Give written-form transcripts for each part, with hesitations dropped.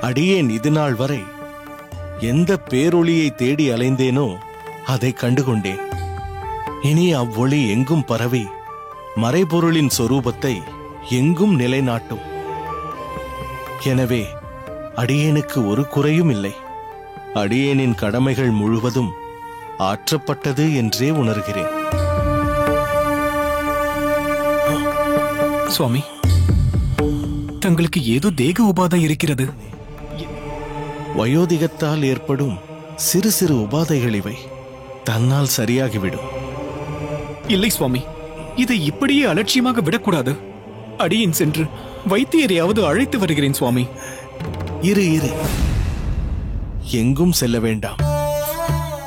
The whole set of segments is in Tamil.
அடியேன் இதுநாள் வரை எந்த பேரொளியை தேடி அலைந்தேனோ அதை கண்டுகொண்டேன். இனி அவ்வொளி எங்கும் பரவி மறைபொருளின் சொரூபத்தை எங்கும் நிலைநாட்டும். எனவே அடியேனுக்கு ஒரு குறையும் இல்லை. அடியேனின் கடமைகள் முழுவதும் ஆற்றப்பட்டது என்றே உணர்கிறேன். சுவாமி, தங்களுக்கு ஏதோ தேக உபாதை இருக்கிறது. வயோதிகத்தால் ஏற்படும் சிறு சிறு உபாதைகள் இவை. தன்னால் சரியாகிவிடும். இல்லை சுவாமி, இதை இப்படியே அலட்சியமாக விடக்கூடாது. அடியேன் சென்று வைத்தியரையாவது அழைத்து வருகிறேன் சுவாமி. இரு இரு, எங்கும் செல்ல வேண்டாம்.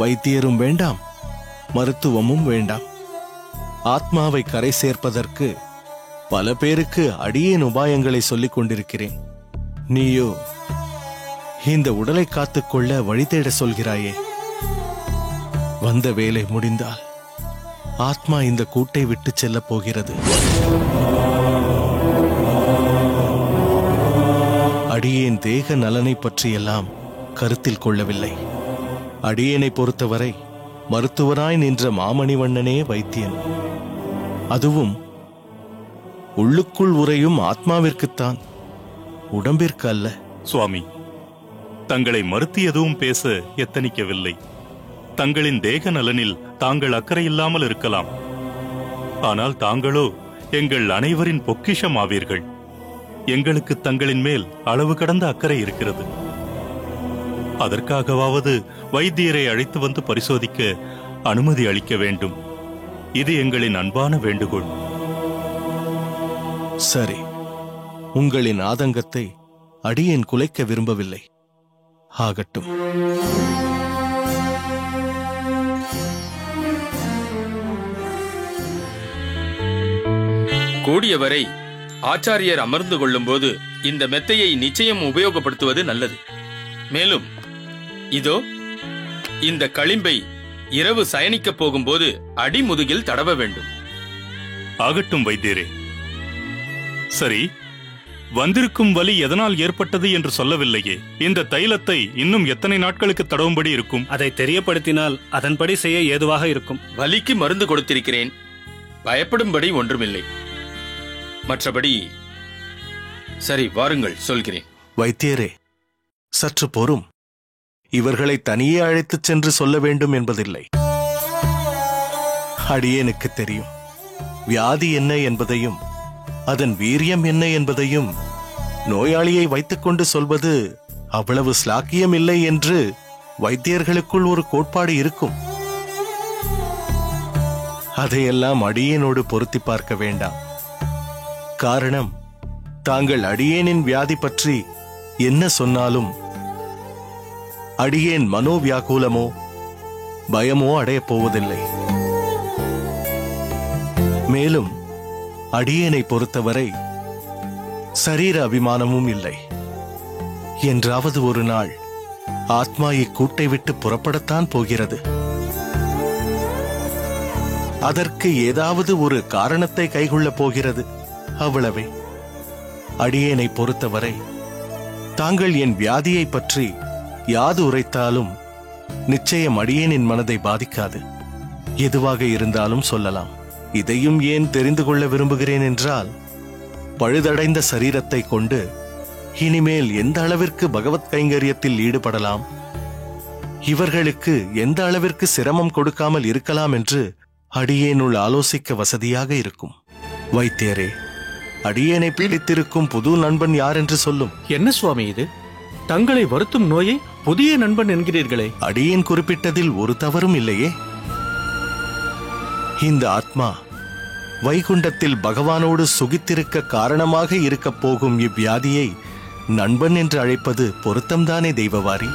வைத்தியரும் வேண்டாம், மருத்துவமும் வேண்டாம். ஆத்மாவை கரை சேர்ப்பதற்கு பல பேருக்கு அடியேன் உபாயங்களை சொல்லிக் கொண்டிருக்கிறேன். நீயோ இந்த உடலை காத்துக்கொள்ள வழி தேட சொல்கிறாயே. வந்த வேலை முடிந்தால் ஆத்மா இந்த கூட்டை விட்டு செல்ல போகிறது. அடியேன் தேக நலனை பற்றியெல்லாம் கருத்தில் கொள்ளவில்லை. அடியேனை பொறுத்தவரை மருத்துவராய் நின்ற மாமணிவண்ணனே வைத்தியன். அதுவும் உள்ளுக்குள் உறையும் ஆத்மாவிற்குத்தான், உடம்பிற்கு அல்ல. சுவாமி, தங்களை மறுத்து எதுவும் பேச எத்தனிக்கவில்லை. தங்களின் தேக நலனில் தாங்கள் அக்கறை இல்லாமல் இருக்கலாம். ஆனால் தாங்களோ எங்கள் அனைவரின் பொக்கிஷம் ஆவீர்கள். எங்களுக்கு தங்களின் மேல் அளவு கடந்த அக்கறை இருக்கிறது. அதற்காகவாவது வைத்தியரை அழைத்து வந்து பரிசோதிக்க அனுமதி அளிக்க வேண்டும். இது எங்களின் அன்பான வேண்டுகோள். சரி, உங்களின் ஆதங்கத்தை அடியேன் குலைக்க விரும்பவில்லை. ஆகட்டும். கூடியவரை ஆச்சாரியர் அமர்ந்து கொள்ளும் போது இந்த மெத்தையை நிச்சயம் உபயோகப்படுத்துவது நல்லது. மேலும் இதோ இந்த களிம்பை இரவு சயனிக்கப் போகும்போது அடிமுதுகில் தடவ வேண்டும். ஆகட்டும் வைத்தியரே. சரி, வந்திருக்கும் வலி எதனால் ஏற்பட்டது என்று சொல்லவில்லையே. இந்த தைலத்தை இன்னும் எத்தனை நாட்களுக்கு தடவும்படி இருக்கும்? அதை தெரியப்படுத்தினால் அதன்படி செய்ய ஏதுவாக இருக்கும். வலிக்கு மருந்து கொடுத்திருக்கிறேன். பயப்படும்படி ஒன்றுமில்லை. மற்றபடி சரி, வாருங்கள், சொல்கிறேன். வைத்தியரே, சற்று பொறும். இவர்களை தனியே அழைத்துச் சென்று சொல்ல வேண்டும் என்பதில்லை. அடியேனுக்கு தெரியும். வியாதி என்ன என்பதையும் அதன் வீரியம் என்ன என்பதையும் நோயாளியை வைத்துக்கொண்டு சொல்வது அவ்வளவு ஸ்லாக்கியம் இல்லை என்று வைத்தியர்களுக்குள் ஒரு கோட்பாடு இருக்கும். அதையெல்லாம் அடியேனோடு பொருத்தி பார்க்க வேண்டாம். காரணம், தாங்கள் அடியேனின் வியாதி பற்றி என்ன சொன்னாலும் அடியேன் மனோவியாகுலமோ பயமோ அடையப் போவதில்லை. மேலும் அடியேனை பொறுத்தவரை சரீர அபிமானமும் இல்லை. என்றாவது ஒரு நாள் ஆத்மா இக்கூட்டை விட்டு புறப்படத்தான் போகிறது. அதற்கு ஏதாவது ஒரு காரணத்தை கைகொள்ளப் போகிறது, அவ்வளவே. அடியேனை பொறுத்தவரை தாங்கள் என் வியாதியை பற்றி யாது உரைத்தாலும் நிச்சயம் அடியேனின் மனதை பாதிக்காது. எதுவாக இருந்தாலும் சொல்லலாம். இதையும் ஏன் தெரிந்து கொள்ள விரும்புகிறேன் என்றால், பழுதடைந்த சரீரத்தை கொண்டு இனிமேல் எந்த அளவிற்கு பகவத் கைங்கரியத்தில் ஈடுபடலாம், இவர்களுக்கு எந்த அளவிற்கு சிரமம் கொடுக்காமல் இருக்கலாம் என்று அடியேனுள் ஆலோசிக்க வசதியாக இருக்கும். வைத்தியரே, அடியேனை பீடித்திருக்கும் புது நண்பன் யார் என்று சொல்லும். என்ன சுவாமி இது? தங்களை வருத்தும் நோயை புதிய நண்பன் என்கிறீர்களே. அடியேன் குறிப்பிட்டதில் ஒரு தவறும் இல்லையே. இந்த ஆத்மா வைகுண்டத்தில் பகவானோடு சுகித்திருக்க காரணமாக இருக்கப் போகும் இவ்வியாதியை நண்பன் என்று அழைப்பது பொருத்தம்தானே தெய்வவாரி?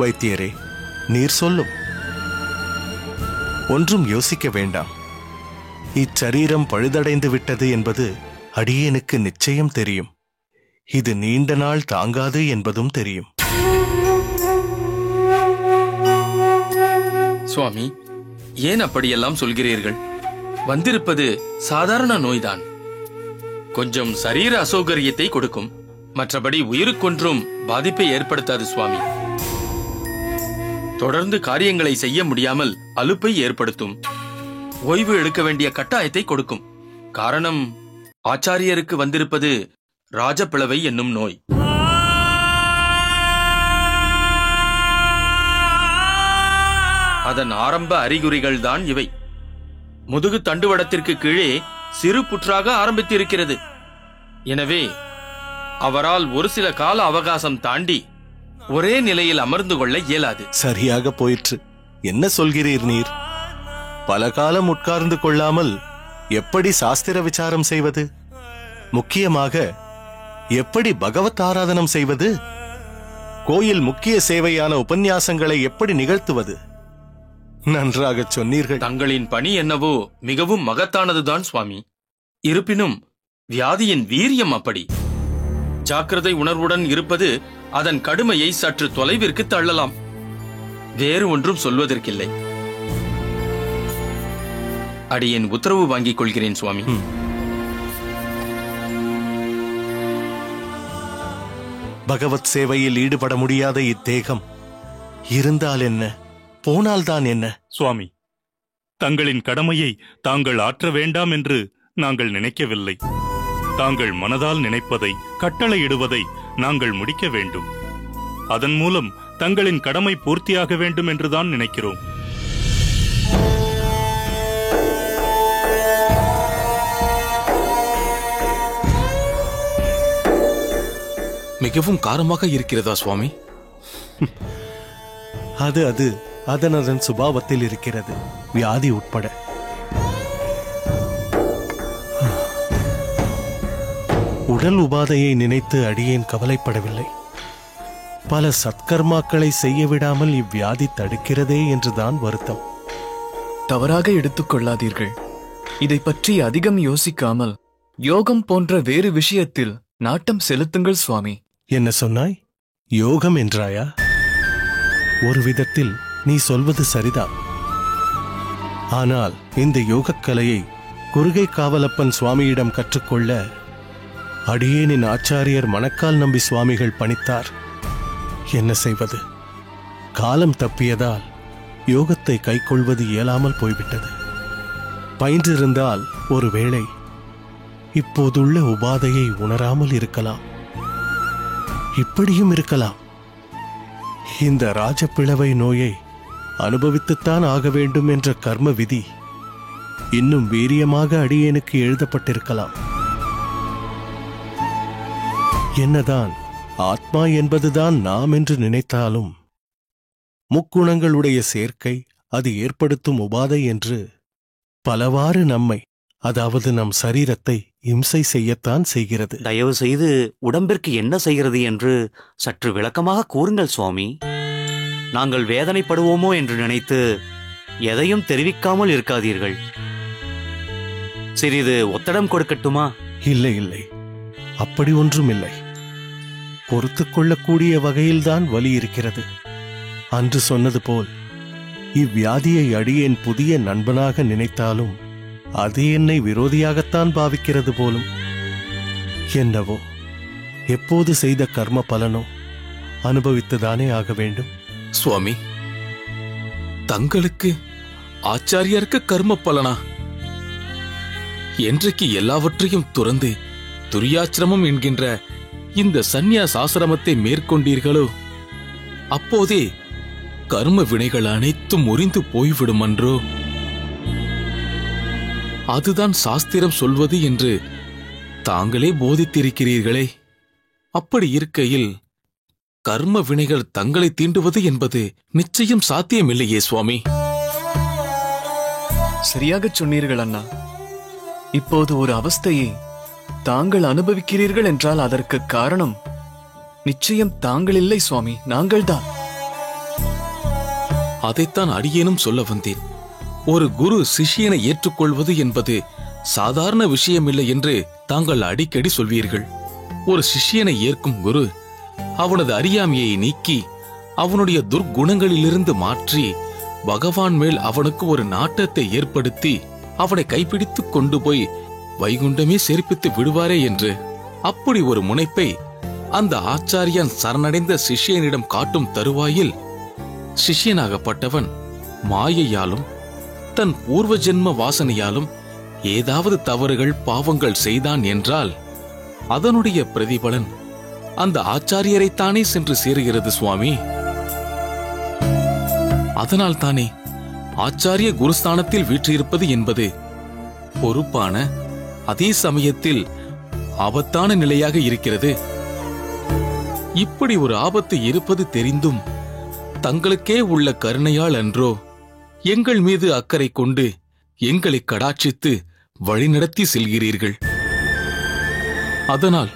வைத்தியரே, நீர் சொல்லும். ஒன்றும் யோசிக்க வேண்டாம். இச்சரீரம் பழுதடைந்து விட்டது என்பது அடியேனுக்கு நிச்சயம் தெரியும். இது நீண்ட நாள் தாங்காது என்பதும் தெரியும். சுவாமி, ஏன் அப்படியெல்லாம் சொல்கிறீர்கள்? வந்திருப்பது சாதாரண நோய்தான். கொஞ்சம் சரீர அசௌகரியத்தை கொடுக்கும். மற்றபடி உயிருக்கொன்றும் பாதிப்பை ஏற்படுத்தாது சுவாமி. தொடர்ந்து காரியங்களை செய்ய முடியாமல் அலுப்பை ஏற்படுத்தும். ஓய்வு எடுக்க வேண்டிய கட்டாயத்தை கொடுக்கும். காரணம், ஆச்சாரியருக்கு வந்திருப்பது ராஜப்பிளவை என்னும் நோய். அதன் ஆரம்ப அறிகுறிகள் தான் இவை. முதுகு தண்டுவடத்திற்கு கீழே சிறு புற்றாக ஆரம்பித்திருக்கிறது. எனவே அவரால் ஒரு சில கால அவகாசம் தாண்டி ஒரே நிலையில் அமர்ந்து கொள்ள இயலாது. சரியாக போயிற்று. என்ன சொல்கிறீர் நீர்? பல காலம் உட்கார்ந்து கொள்ளாமல் எப்படி சாஸ்திர விசாரம் செய்வது? முக்கியமாக எப்படி பகவத் ஆராதனம் செய்வது? கோயில் முக்கிய சேவையான உபன்யாசங்களை எப்படி நிகழ்த்துவது? நன்றாக சொன்னீர்கள். தங்களின் பணி என்னவோ மிகவும் மகத்தானதுதான் சுவாமி. இருப்பினும் வியாதியின் வீரியம் அப்படி. ஜாக்கிரதை உணர்வுடன் இருப்பது அதன் கடுமையை சற்று தொலைவிற்கு தள்ளலாம். வேறு ஒன்றும் சொல்வதற்கில்லை. அடியேன் உத்தரவு வாங்கிக் கொள்கிறேன் சுவாமி. பகவத் சேவையில் ஈடுபட முடியாத இத்தேகம் இருந்தால் என்ன, போனால்தான் என்ன? சுவாமி, தங்களின் கடமையை தாங்கள் ஆற்ற வேண்டாம் என்று நாங்கள் நினைக்கவில்லை. தாங்கள் மனதால் நினைப்பதை, கட்டளையிடுவதை நாங்கள் முடிக்க வேண்டும். அதன் மூலம் தங்களின் கடமை பூர்த்தியாக வேண்டும் என்றுதான் நினைக்கிறோம். மிகவும் காரமாக இருக்கிறதா சுவாமி? அது அதனதன் சுபாவத்தில் இருக்கிறது, வியாதி உட்பட. உடல் உபாதையை நினைத்து அடியேன் கவலைப்படவில்லை. பல சத்கர்மாக்களை செய்ய விடாமல் இவ்வியாதி தடுக்கிறதே என்றுதான் வருத்தம். தவறாக எடுத்துக்கொள்ளாதீர்கள். இதை பற்றி அதிகம் யோசிக்காமல் யோகம் போன்ற வேறு விஷயத்தில் நாட்டம் செலுத்துங்கள் சுவாமி. என்ன சொன்னாய்? யோகம் என்றாயா? ஒரு விதத்தில் நீ சொல்வது சரிதான். ஆனால் இந்த யோகக்கலையை குருகை காவலப்பன் சுவாமியிடம் கற்றுக்கொள்ள அடியேனின் ஆச்சாரியர் மணக்கால் நம்பி சுவாமிகள் பணித்தார். என்ன செய்வது? காலம் தப்பியதால் யோகத்தை கைக்கொள்வது இயலாமல் போய்விட்டது. பயின்றிருந்தால் ஒருவேளை இப்போதுள்ள உபாதையை உணராமல் இருக்கலாம். இப்படியும் இருக்கலாம். இந்த ராஜப்பிளவை நோயை அனுபவித்துத்தான் ஆக வேண்டும் என்ற கர்ம விதி இன்னும் வீரியமாக அடியேனுக்கு எழுதப்பட்டிருக்கலாம். என்னதான் ஆத்மா என்பதுதான் நாம் என்று நினைத்தாலும் முக்குணங்களுடைய சேர்க்கை அது ஏற்படுத்தும் உபாதை என்று பலவாறு நம்மை, அதாவது நம் சரீரத்தை இம்சை செய்யத்தான் செய்கிறது. தயவு செய்து உடம்பிற்கு என்ன செய்கிறது என்று சற்று விளக்கமாக கூறுங்கள் சுவாமி. நாங்கள் வேதனைப்படுவோமோ என்று நினைத்து எதையும் தெரிவிக்காமல் இருக்காதீர்கள். சிறிது ஒத்தடம் கொடுக்கட்டுமா? இல்லை இல்லை, அப்படி ஒன்றும் இல்லை. பொறுத்து கொள்ளக்கூடிய வகையில்தான் வலி இருக்கிறது. அன்று சொன்னது போல் இவ்வியாதியை அடியேன் புதிய நண்பனாக நினைத்தாலும் அது என்னை விரோதியாகத்தான் பாவிக்கிறது போலும். என்னவோ, எப்போது செய்த கர்ம பலனோ அனுபவித்துதானே ஆக வேண்டும். சுவாமி, தங்களுக்கு ஆச்சாரியருக்கு கர்ம பலனா? என்றைக்கு எல்லாவற்றையும் துறந்து துரியாச்சிரமம் என்கின்ற இந்த சந்நியாச ஆசிரமத்தை மேற்கொண்டீர்களோ அப்போதே கர்ம வினைகள் அனைத்தும் முறிந்து போய்விடும் அன்றோ? அதுதான் சாஸ்திரம் சொல்வது என்று தாங்களே போதித்திருக்கிறீர்களே. அப்படி இருக்கையில் கர்ம வினைகள் தங்களை தீண்டுவது என்பது நிச்சயம் சாத்தியமில்லையே சுவாமி. சரியாக சொன்னீர்கள் அண்ணா. இப்போது ஒரு அவஸ்தையை தாங்கள் அனுபவிக்கிறீர்கள் என்றால் அதற்கு காரணம் நிச்சயம் தாங்கள் இல்லை சுவாமி, நாங்கள்தான். அதைத்தான் அடியேனும் சொல்ல வந்தேன். ஒரு குரு சிஷ்யனை ஏற்றுக்கொள்வது என்பது சாதாரண விஷயமில்லை என்று தாங்கள் அடிக்கடி சொல்வீர்கள். ஒரு சிஷ்யனை ஏற்கும் குரு அவனது அறியாமையை நீக்கி அவனுடைய துர்க்குணங்களிலிருந்து மாற்றி பகவான் மேல் அவனுக்கு ஒரு நாட்டத்தை ஏற்படுத்தி அவனை கைப்பிடித்துக் கொண்டு போய் வைகுண்டமே சேர்ப்பித்து விடுவாரே என்று அப்படி ஒரு முனைப்பை அந்த ஆச்சாரியன் சரணடைந்த சிஷ்யனிடம் காட்டும் தருவாயில் சிஷ்யனாகப்பட்டவன் மாயையாலும் தன் பூர்வ ஜென்ம வாசனையாலும் ஏதாவது தவறுகள் பாவங்கள் செய்தான் என்றால் அதனுடைய பிரதிபலன் அந்த ஆச்சாரியரைத்தானே சென்று சேருகிறது சுவாமி. அதனால் தானே ஆச்சாரிய குருஸ்தானத்தில் வீற்றிருப்பது என்பது பொறுப்பான, அதே சமயத்தில் ஆபத்தான நிலையாக இருக்கிறது. இப்படி ஒரு ஆபத்து இருப்பது தெரிந்தும் தங்களுக்கே உள்ள கருணையால் அன்றோ எங்கள் மீது அக்கறை கொண்டு எங்களை கடாட்சித்து வழிநடத்தி செல்கிறீர்கள். அதனால்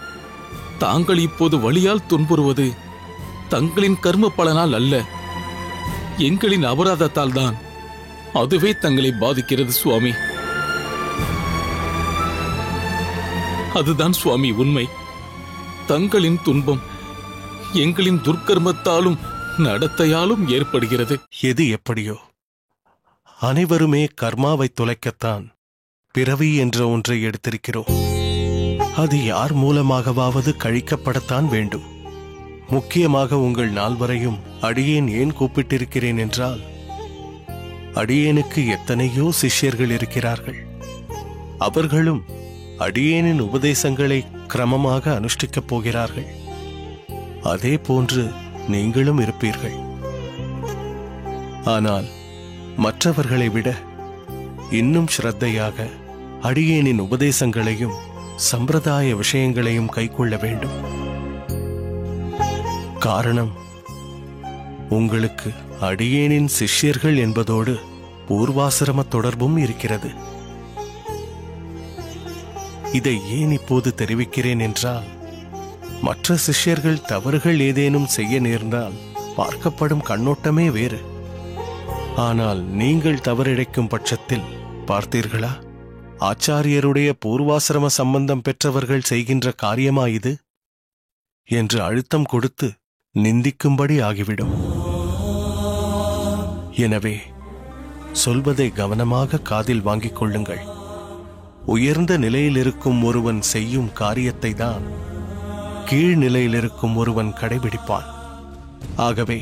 தாங்கள் இப்போது வலியால் துன்புறுவது தங்களின் கர்ம பலனால் அல்ல, எங்களின் அபராதத்தால் தான். அதுவே தங்களை பாதிக்கிறது சுவாமி. அதுதான் சுவாமி உண்மை. தங்களின் துன்பம் எங்களின் துர்க்கர்மத்தாலும் நடத்தையாலும் ஏற்படுகிறது. எது எப்படியோ அனைவருமே கர்மாவை தொலைக்கத்தான் பிறவி என்ற ஒன்றை எடுத்திருக்கிறோம். அது யார் மூலமாகவாவது கழிக்கப்படத்தான் வேண்டும். முக்கியமாக உங்கள் நால்வரையும் அடியேன் ஏன் கூப்பிட்டிருக்கிறேன் என்றால், அடியேனுக்கு எத்தனையோ சிஷ்யர்கள் இருக்கிறார்கள். அவர்களும் அடியேனின் உபதேசங்களை கிரமமாக அனுஷ்டிக்கப் போகிறார்கள். அதே போன்று நீங்களும் இருப்பீர்கள். ஆனால் மற்றவர்களை விட இன்னும் ஸ்ரத்தையாக அடியேனின் உபதேசங்களையும் சம்பிரதாய விஷயங்களையும் கைக்கொள்ள வேண்டும். காரணம், உங்களுக்கு அடியேனின் சிஷ்யர்கள் என்பதோடு பூர்வாசிரம தொடர்பும் இருக்கிறது. இதை ஏன் இப்போது தெரிவிக்கிறேன் என்றால், மற்ற சிஷ்யர்கள் தவறுகள் ஏதேனும் செய்ய நேர்ந்தால் பார்க்கப்படும் கண்ணோட்டமே வேறு. ஆனால் நீங்கள் தவறிழைக்கும் பட்சத்தில் பார்த்தீர்களா, ஆச்சாரியருடைய பூர்வாசிரம சம்பந்தம் பெற்றவர்கள் செய்கின்ற காரியமா இது என்று அழுத்தம் கொடுத்து நிந்திக்கும்படி ஆகிவிடும். எனவே சொல்வதை கவனமாக காதில் வாங்கிக் கொள்ளுங்கள். உயர்ந்த நிலையில் இருக்கும் ஒருவன் செய்யும் காரியத்தை தான் கீழ்நிலையில் இருக்கும் ஒருவன் கடைபிடிப்பான். ஆகவே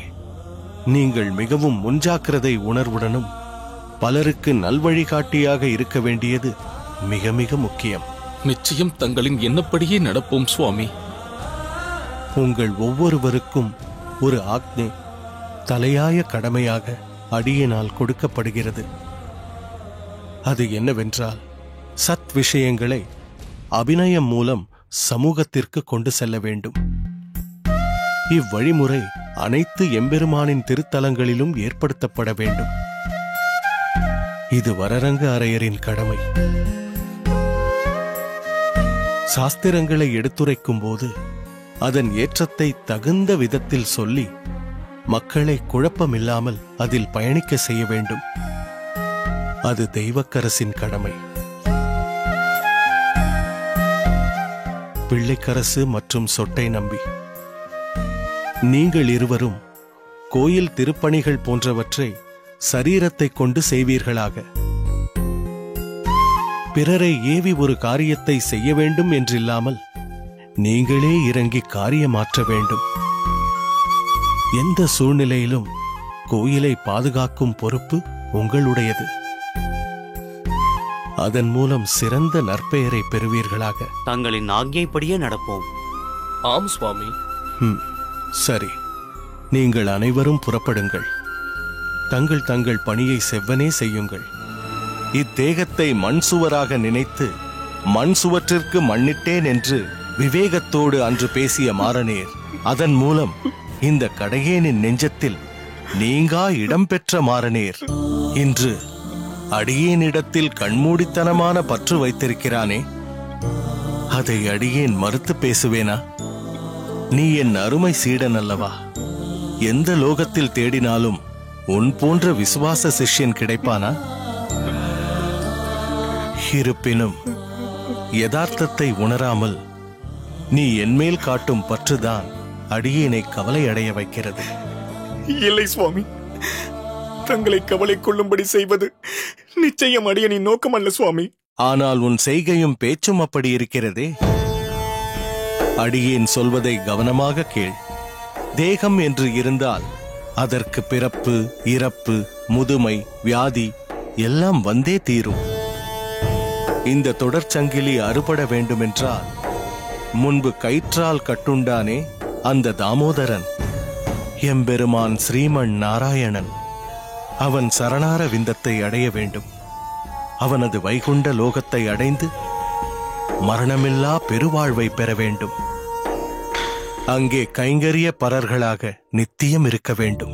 நீங்கள் மிகவும் முன்ஜாக்கிரதை உணர்வுடனும் பலருக்கு நல்வழிகாட்டியாக இருக்க வேண்டியது மிக மிக முக்கியம். நிச்சயம் தங்களின் எண்ணப்படியே நடப்போம் சுவாமி. உங்கள் ஒவ்வொருவருக்கும் ஒரு ஆக்ஞை தலையாய கடமையாக அடியினால் கொடுக்கப்படுகிறது. அது என்னவென்றால், சத் விஷயங்களை அபிநயம் மூலம் சமூகத்திற்கு கொண்டு செல்ல வேண்டும். இவ்வழிமுறை அனைத்து எம்பெருமானின் திருத்தலங்களிலும் ஏற்படுத்தப்பட வேண்டும். இது வரரங்க அரையரின் கடமை. சாஸ்திரங்களை எடுத்துரைக்கும் போது அதன் ஏற்றத்தை தகுந்த விதத்தில் சொல்லி மக்களை குழப்பமில்லாமல் அதில் பயணிக்க செய்ய வேண்டும். அது தெய்வக்கரசின் கடமை. பிள்ளைக்கரசு மற்றும் சொட்டை நம்பி, நீங்கள் இருவரும் கோயில் திருப்பணிகள் போன்றவற்றை சரீரத்தை கொண்டு செய்வீர்களாக. பிறரை ஏவி ஒரு காரியத்தை செய்ய வேண்டும் என்றில்லாமல் நீங்களே இறங்கி காரியமாற்ற வேண்டும். எந்த சூழ்நிலையிலும் கோயிலை பாதுகாக்கும் பொறுப்பு உங்களுடையது. அதன் மூலம் சிறந்த நற்பெயரை பெறுவீர்களாக. தங்களின் ஆజ్ఞைப்படியே நடப்போம். ஆம் சுவாமி. சரி, நீங்கள் அனைவரும் புறப்படுங்கள். தங்கள் தங்கள் பணியை செவ்வனே செய்யுங்கள். இத்தேகத்தை மண் சுவராக நினைத்து மண் சுவற்றிற்கு மண்ணிட்டேன் என்று விவேகத்தோடு அன்று பேசிய மாறனேர், அதன் மூலம் இந்த கடையேனின் நெஞ்சத்தில் நீங்கா இடம்பெற்ற மாறனேர் இன்று அடியேனிடத்தில் கண்மூடித்தனமான பற்று வைத்திருக்கிறானே, அதை அடியேன் மறுத்து பேசுவேனா? நீ என் அருமை சீடன் அல்லவா? எந்த லோகத்தில் தேடினாலும் உன் போன்ற விசுவாச சிஷ்யன் கிடைப்பானா? இருப்பினும் யதார்த்தத்தை உணராமல் நீ என்மேல் காட்டும் பற்றுதான் அடியேனை கவலை அடைய வைக்கிறது. இல்லை சுவாமி, தங்களை கவலை கொள்ளும்படி செய்வது நிச்சயம் அடியனின் நோக்கம் அல்ல சுவாமி. ஆனால் உன் செய்கையும் பேச்சும் அப்படி இருக்கிறதே. அடியேன் சொல்வதை கவனமாக கேள். தேகம் என்று இருந்தால் அதற்கு பிறப்பு, இறப்பு, முதுமை, வியாதி எல்லாம் வந்தே தீரும். இந்த தொடர்ச்சங்கிலி அறுபட வேண்டுமென்றால் முன்பு கயிற்றால் கட்டுண்டானே அந்த தாமோதரன், எம்பெருமான் ஸ்ரீமன் நாராயணன், அவன் சரணார விந்தத்தை அடைய வேண்டும். அவனது வைகுண்ட லோகத்தை அடைந்து மரணமில்லா பெருவாழ்வை பெற வேண்டும். அங்கே கைங்கரிய பரர்களாக நித்தியம் இருக்க வேண்டும்.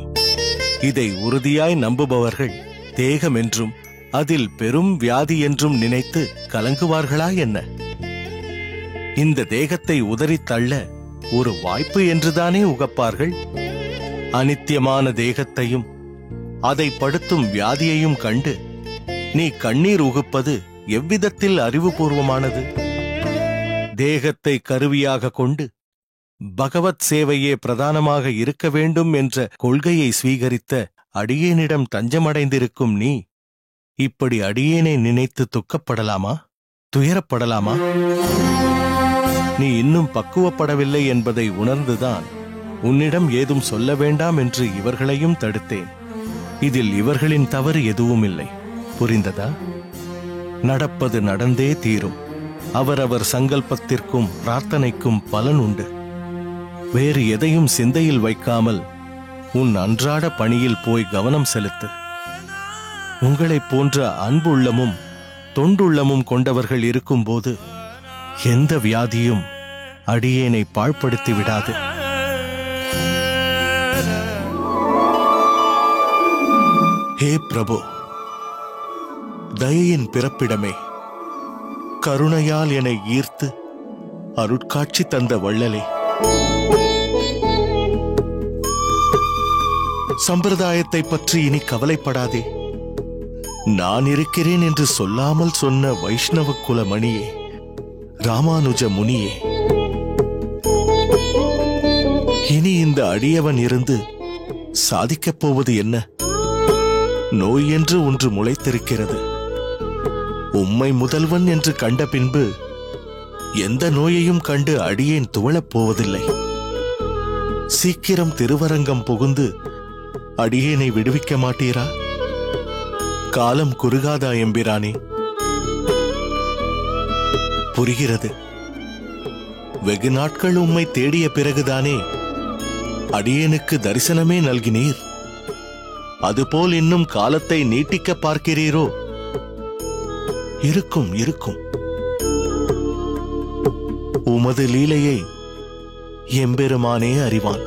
இதை உறுதியாய் நம்புபவர்கள் தேகம் என்றும் அதில் பெரும் வியாதி என்றும் நினைத்து கலங்குவார்களா என்ன? இந்த தேகத்தை உதறித் தள்ள ஒரு வாய்ப்பு என்றுதானே உகப்பார்கள். அனித்தியமான தேகத்தையும் அதை படுத்தும் வியாதியையும் கண்டு நீ கண்ணீர் உகுப்பது எவ்விதத்தில் அறிவுபூர்வமானது? தேகத்தை கருவியாக கொண்டு பகவத் சேவையே பிரதானமாக இருக்க வேண்டும் என்ற கொள்கையை ஸ்வீகரித்த அடியேனிடம் தஞ்சமடைந்திருக்கும் நீ இப்படி அடியேனை நினைத்து துக்கப்படலாமா, துயரப்படலாமா? நீ இன்னும் பக்குவப்படவில்லை என்பதை உணர்ந்துதான் உன்னிடம் ஏதும் சொல்ல வேண்டாம் என்று இவர்களையும் தடுத்தேன். இதில் இவர்களின் தவறு எதுவும் இல்லை. புரிந்ததா? நடப்பது நடந்தே தீரும். அவரவர் சங்கல்பத்திற்கும் பிரார்த்தனைக்கும் பலன் உண்டு. வேறு எதையும் சிந்தையில் வைக்காமல் உன் அன்றாட பணியில் போய் கவனம் செலுத்து. உங்களைப் போன்ற அன்புள்ளமும் தொண்டுள்ளமும் கொண்டவர்கள் இருக்கும்போது எந்த வியாதியும் அடியேனை பாழ்படுத்தி விடாது. ஹே பிரபு, தயையின் பிறப்பிடமே, கருணையால் என்னை ஈர்த்து அருட்காட்சி தந்த வள்ளலே, சம்பிரதாயத்தை பற்றி இனி கவலைப்படாதே. நான் இருக்கிறேன் என்று சொல்லாமல் சொன்ன வைஷ்ணவ குல மணியே, ராமானுஜ முனியே, இனி இந்த அடியவன் இருந்து சாதிக்கப் போவது என்ன? நோய் என்று ஒன்று முளைத்திருக்கிறது. உம்மை முதல்வன் என்று கண்ட பின்பு எந்த நோயையும் கண்டு அடியேன் துவளப் போவதில்லை. சீக்கிரம் திருவரங்கம் புகுந்து அடியேனை விடுவிக்க மாட்டீரா? காலம் குறுகாதா எம்பிரானே? புரிகிறது. வெகு நாட்கள் உம்மை தேடிய பிறகுதானே அடியேனுக்கு தரிசனமே நல்கினீர். அதுபோல் இன்னும் காலத்தை நீட்டிக்க பார்க்கிறீரோ? இருக்கும் இருக்கும். உமது லீலையை எம்பெருமானே அறிவான்.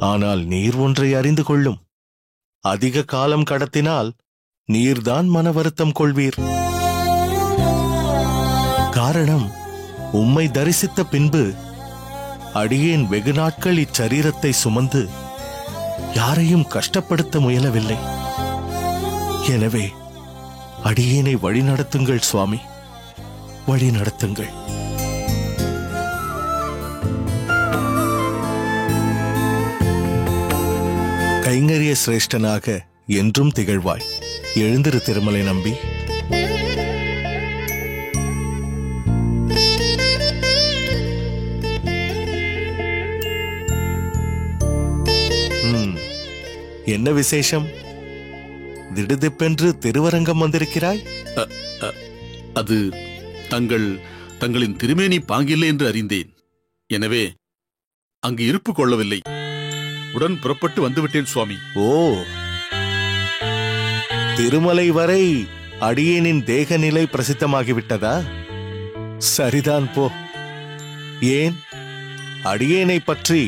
ஆனால் நீர் ஒன்றை அறிந்து கொள்ளும். அதிக காலம் கடத்தினால் நீர்தான் மன வருத்தம் கொள்வீர். காரணம், உம்மை தரிசித்த பின்பு அடியேன் வெகு நாட்கள் இச்சரீரத்தை சுமந்து யாரையும் கஷ்டப்படுத்த முயலவில்லை. எனவே அடியேனை வழிநடத்துங்கள் சுவாமி, வழிநடத்துங்கள். கைங்கரிய சிரேஷ்டனாக என்றும் திகழ்வாய். எழுந்திரு திருமலை நம்பி. என்ன விசேஷம்? திடுதிப்பென்று திருவரங்கம் வந்திருக்கிறாய்? அது தங்களின் திருமேனி பாங்கில்லை என்று அறிந்தேன். எனவே அங்கு இருப்பு கொள்ளவில்லை. உடன் புறப்பட்டு வந்துவிட்டேன் சுவாமி. ஓ, திருமலை வரை அடியேனின் தேக நிலை பிரசித்தமாகிவிட்டதா? சரிதான் போ. ஏன், அடியேனை பற்றி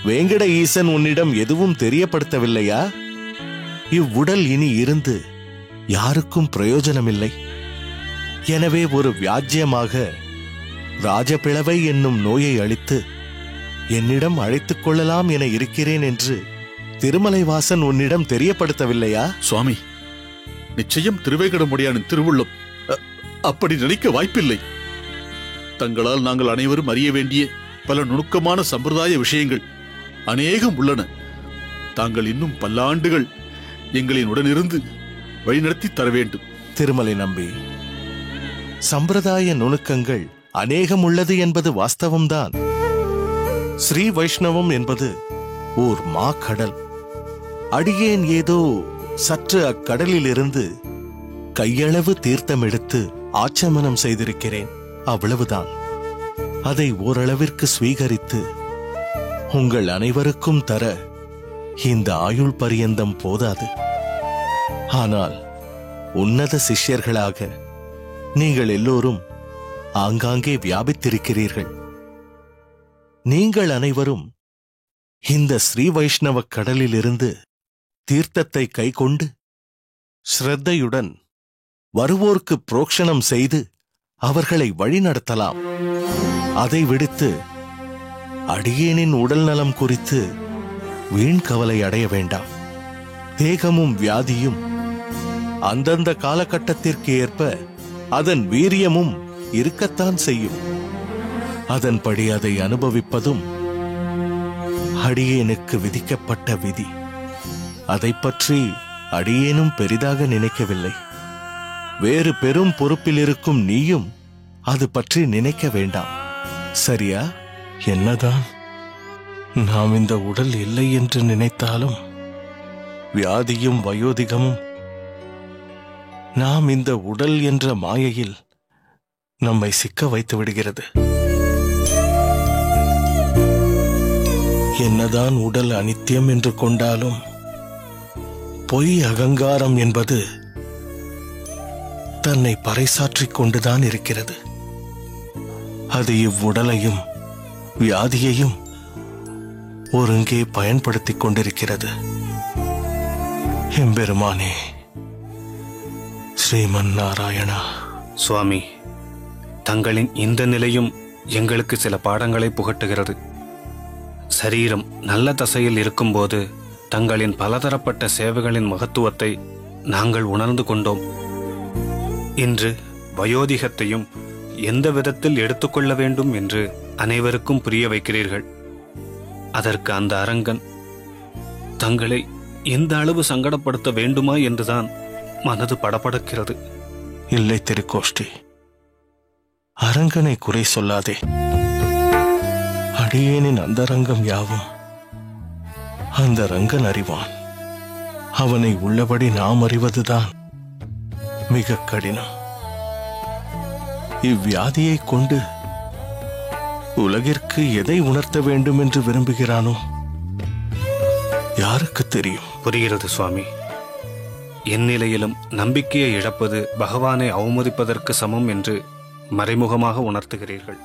வேங்கட ஈசன் உன்னிடம் எதுவும் தெரியப்படுத்தவில்லையா? இவ்வுடல் இனி இருந்து யாருக்கும் பிரயோஜனமில்லை. எனவே ஒரு வியாஜ்யமாக ராஜபிளவை என்னும் நோயை அளித்து என்னிடம் அழைத்துக் கொள்ளலாம் என இருக்கிறேன் என்று திருமலைவாசன் உன்னிடம் தெரியப்படுத்தவில்லையா? சுவாமி, நிச்சயம் திருவேங்கடமுடையானின் திருவுள்ளம் அப்படி நினைக்க வாய்ப்பில்லை. தங்களால் நாங்கள் அனைவரும் அறிய வேண்டிய பல நுணுக்கமான சம்பிரதாய விஷயங்கள் அநேகம் உள்ளன. தாங்கள் இன்னும் பல்லாண்டுகள் எங்களின் உடனிருந்து வழிநடத்தி தர வேண்டும். திருமலை நம்பி, சம்பிரதாய நுணுக்கங்கள் அநேகம் உள்ளது என்பது வாஸ்தவம்தான். ஸ்ரீ வைஷ்ணவம் என்பது ஓர் மாக்கடல். அடியேன் ஏதோ சற்று அக்கடலிலிருந்து கையளவு தீர்த்தம் எடுத்து ஆச்சமனம் செய்திருக்கிறேன், அவ்வளவுதான். அதை ஓரளவிற்கு ஸ்வீகரித்து உங்கள் அனைவருக்கும் தர இந்த ஆயுள் பரியந்தம் போதாது. ஆனால் உன்னத சிஷ்யர்களாக நீங்கள் எல்லோரும் ஆங்காங்கே வியாபித்திருக்கிறீர்கள். நீங்கள் அனைவரும் இந்த ஸ்ரீ வைஷ்ணவ கடலிலிருந்து தீர்த்தத்தை கைக்கொண்டு ஸ்ரத்தையுடன் வருவோர்க்கு புரோக்ஷணம் செய்து அவர்களை வழிநடத்தலாம். அதை விடுத்து அடியேனின் உடல் நலம் குறித்து வீண் கவலை அடைய வேண்டாம். தேகமும் வியாதியும் அந்தந்த காலகட்டத்திற்கு ஏற்ப அதன் வீரியமும் இருக்கத்தான் செய்யும். அதன்படி அதை அனுபவிப்பதும் அடியேனுக்கு விதிக்கப்பட்ட விதி. அதை பற்றி அடியேனும் பெரிதாக நினைக்கவில்லை. வேறு பெரும் பொறுப்பில் இருக்கும் நீயும் அது பற்றி நினைக்க வேண்டாம், சரியா? என்னதான் நாம் இந்த உடல் இல்லை என்று நினைத்தாலும் வியாதியும் வயோதிகமும் நாம் இந்த உடல் என்ற மாயையில் நம்மை சிக்க வைத்து விடுகிறது. என்னதான் உடல் அனித்தியம் என்று கொண்டாலும் பொய் அகங்காரம் என்பது தன்னை பறைசாற்றிக் கொண்டுதான் இருக்கிறது. அது இவ்வுடலையும் வியாதியையும் ஒருங்கே பயன்படுத்திக் கொண்டிருக்கிறது. எம்பெருமானே, ஸ்ரீமன் நாராயணா. சுவாமி, தங்களின் இந்த நிலையும் எங்களுக்கு சில பாடங்களை புகட்டுகிறது. சரீரம் நல்ல தசையில் இருக்கும்போது தங்களின் பலதரப்பட்ட சேவைகளின் மகத்துவத்தை நாங்கள் உணர்ந்து கொண்டோம். இன்று வயோதிகத்தையும் எந்த விதத்தில் எடுத்துக்கொள்ள வேண்டும் என்று அனைவருக்கும் புரிய வைக்கிறீர்கள். அதற்கு அந்த அரங்கன் தங்களை எந்த அளவு சங்கடப்படுத்த வேண்டுமா என்றுதான் மனது படபடக்கிறது. இல்லை திருக்கோஷ்டி, அரங்கனை குறை சொல்லாதே. அடியேனின் அந்தரங்கம் யாவும் அந்த ரங்கன் அறிவான். அவனை உள்ளபடி நாம் அறிவதுதான் மிக கடினம். இவ்வியாதியை கொண்டு உலகிற்கு எதை உணர்த்த வேண்டும் என்று விரும்புகிறானோ யாருக்கு தெரியும்? புரிகிறது சுவாமி. என் நிலையிலும் நம்பிக்கையை இழப்பது பகவானை அவமதிப்பதற்கு சமம் என்று மறைமுகமாக உணர்த்துகிறீர்கள்.